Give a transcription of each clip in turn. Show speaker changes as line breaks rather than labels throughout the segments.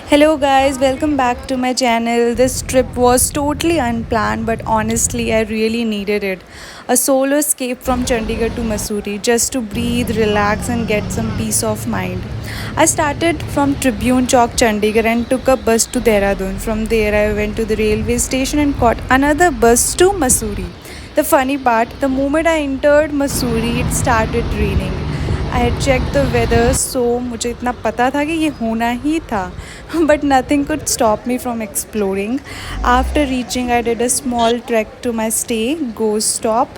Hello guys, welcome back to my channel. This trip was totally unplanned, but honestly I really needed it. A solo escape from Chandigarh to Mussoorie just to breathe, relax and get some peace of mind. I started from Tribune Chowk, Chandigarh and took a bus to Dehradun. From there I went to the railway station and caught another bus to Mussoorie. The funny part, the moment I entered Mussoorie, it started raining. I had check the weather so मुझे इतना पता था कि ये होना ही था but nothing could stop me from exploring after reaching I did a small track to my stay go stop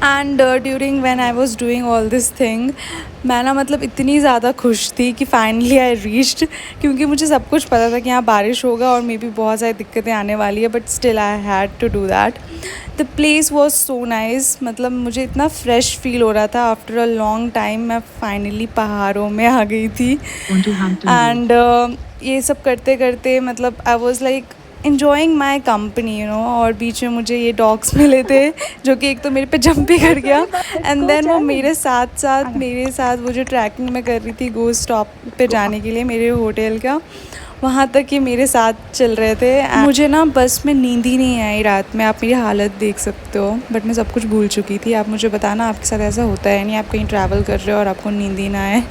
and during when I was doing all this thing मैं ना मतलब इतनी ज़्यादा खुश थी कि फाइनली आई रीच्ड क्योंकि मुझे सब कुछ पता था कि यहाँ बारिश होगा और मे बी बहुत सारी दिक्कतें आने वाली है but still I had to do that the place was so nice मतलब मुझे इतना फ्रेश फील हो रहा था आफ्टर अ लॉन्ग टाइम मैं फाइनली पहाड़ों में आ गई थी एंड ये सब करते करते मतलब I was like enjoying my company और बीच में मुझे ये डॉग्स मिले थे जो कि एक तो मेरे पे जंप भी कर गया एंड देन वो मेरे साथ वो जो ट्रैकिंग मैं कर रही थी गो स्टॉप पे जाने के लिए मेरे होटल का वहाँ तक ये मेरे साथ चल रहे थे मुझे ना बस में नींद ही नहीं आई रात में आप मेरी हालत देख सकते हो बट मैं सब कुछ भूल चुकी थी आप मुझे बताना आपके साथ ऐसा होता है नहीं आप कहीं ट्रैवल कर रहे हो और आपको नींद ही ना आए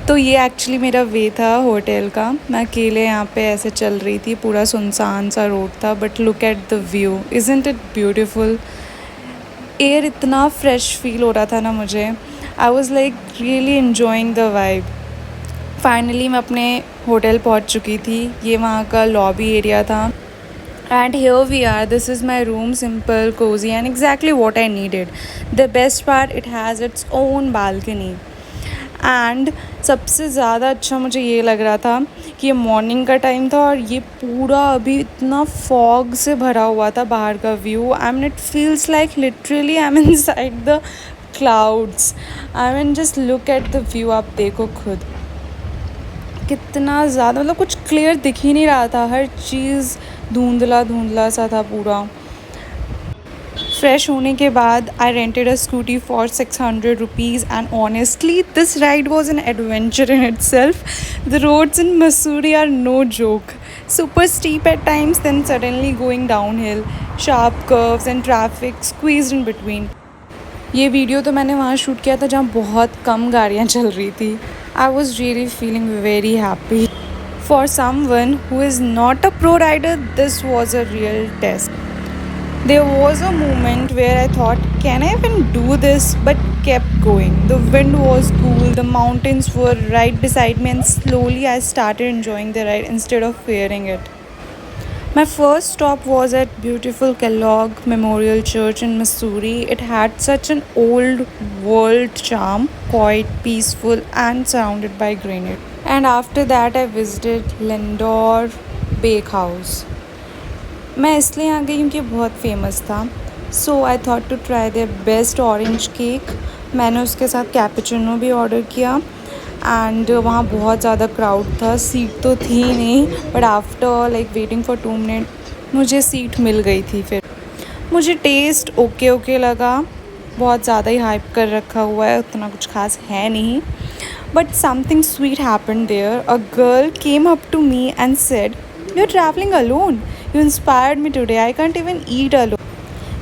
तो ये एक्चुअली मेरा वे था होटल का मैं अकेले यहाँ पे ऐसे चल रही थी पूरा सुनसान सा रोड था but look at the view isn't it beautiful air इतना फ्रेश फील हो रहा था ना मुझे I was like really enjoying the vibe finally मैं अपने होटल पहुंच चुकी थी ये वहाँ का लॉबी एरिया था and here we are this is my room simple cozy and exactly what I needed the best part it has it's own balcony and सबसे ज़्यादा अच्छा मुझे ये लग रहा था कि ये मॉर्निंग का टाइम था और ये पूरा अभी इतना फॉग से भरा हुआ था बाहर का view I mean it feels like literally I am in side the clouds I mean just look at the view आप देखो खुद कितना ज़्यादा मतलब कुछ क्लियर दिख ही नहीं रहा था हर चीज़ धुंधला धुंधला सा था पूरा फ्रेश होने के बाद I rented a scooty for 600 rupees and honestly this ride was an adventure in itself the roads in Mussoorie are no joke super steep at times then suddenly going downhill sharp curves and traffic squeezed in between ये video तो मैंने वहाँ shoot किया था जहाँ बहुत कम गाड़ियाँ चल रही थी I was really feeling very happy for someone who is not a pro rider this was a real test There was a moment where I thought, can I even do this? But kept going. The wind was cool, the mountains were right beside me, and slowly I started enjoying the ride instead of fearing it. My first stop was at beautiful Kellogg Memorial Church in Missouri. It had such an old world charm, quiet, peaceful, and surrounded by granite. And after that, I visited Lindor Bakehouse. मैं इसलिए आ गई क्योंकि बहुत famous था so I thought to try their best orange cake मैंने उसके साथ cappuccino भी ऑर्डर किया एंड वहाँ बहुत ज़्यादा क्राउड था सीट तो थी नहीं but after like waiting for 2 minute मुझे सीट मिल गई थी फिर मुझे टेस्ट ओके लगा बहुत ज़्यादा ही हाइप कर रखा हुआ है उतना कुछ खास है नहीं but something sweet happened there a girl came up to me and said you are travelling alone You inspired me today. I can't even eat alone.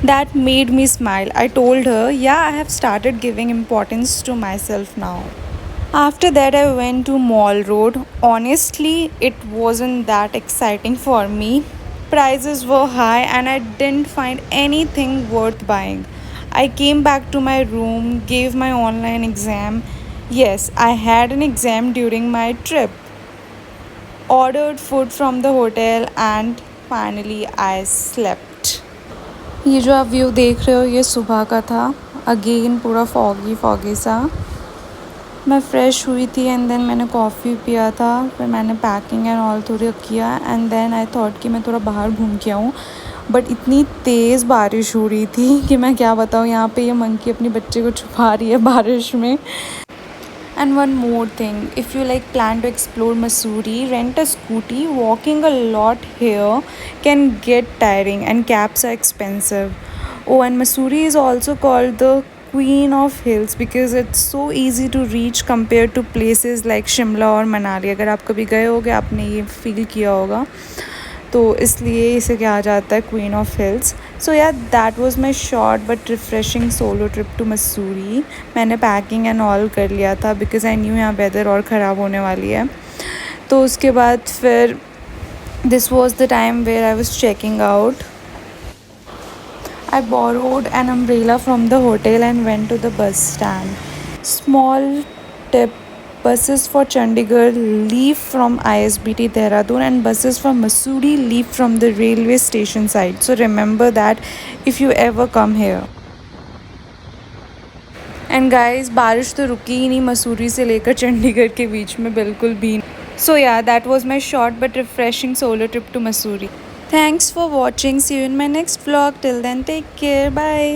That made me smile. I told her, yeah, I have started giving importance to myself now. After that, I went to Mall Road. Honestly, it wasn't that exciting for me. Prices were high and I didn't find anything worth buying. I came back to my room, gave my online exam. Yes, I had an exam during my trip. Ordered food from the hotel and finally I slept ये जो आप view देख रहे हो ये सुबह का था अगेन पूरा फॉगी सा मैं फ़्रेश हुई थी एंड देन मैंने कॉफ़ी पिया था फिर मैंने पैकिंग एंड ऑल थोड़ी किया एंड देन आई थॉट कि मैं थोड़ा बाहर घूम के आऊँ बट इतनी तेज़ बारिश हो रही थी कि मैं क्या बताऊँ यहाँ पे ये मंकी अपने बच्चे को छुपा रही है बारिश में And one more thing, if you like plan to explore Mussoorie, rent a scooty. Walking a lot here can get tiring and cabs are expensive. Oh, and Mussoorie is also called the queen of hills because it's so easy to reach compared to places like Shimla और मनाली. अगर आप कभी गए होगे आपने ये feel किया होगा, तो इसलिए इसे कहा जाता है queen of hills. So yeah that was my short but refreshing solo trip to Mussoorie. मैंने पैकिंग एंड ऑल कर लिया था बिकॉज आई न्यू यहाँ वेदर और ख़राब होने वाली है. तो उसके बाद फिर this was the time where I was checking out. I borrowed an umbrella from the hotel and went to the bus stand. Small tip: buses for Chandigarh leave from ISBT Dehradun and buses from Mussoorie leave from the railway station side. So remember that if you ever come here. And guys, बारिश तो रुकी ही नहीं मसूरी से लेकर चंडीगढ़ के बीच में बिल्कुल भी. So yeah, that was my short but refreshing solo trip to Mussoorie. Thanks for watching. See you in my next vlog. Till then, take care. Bye.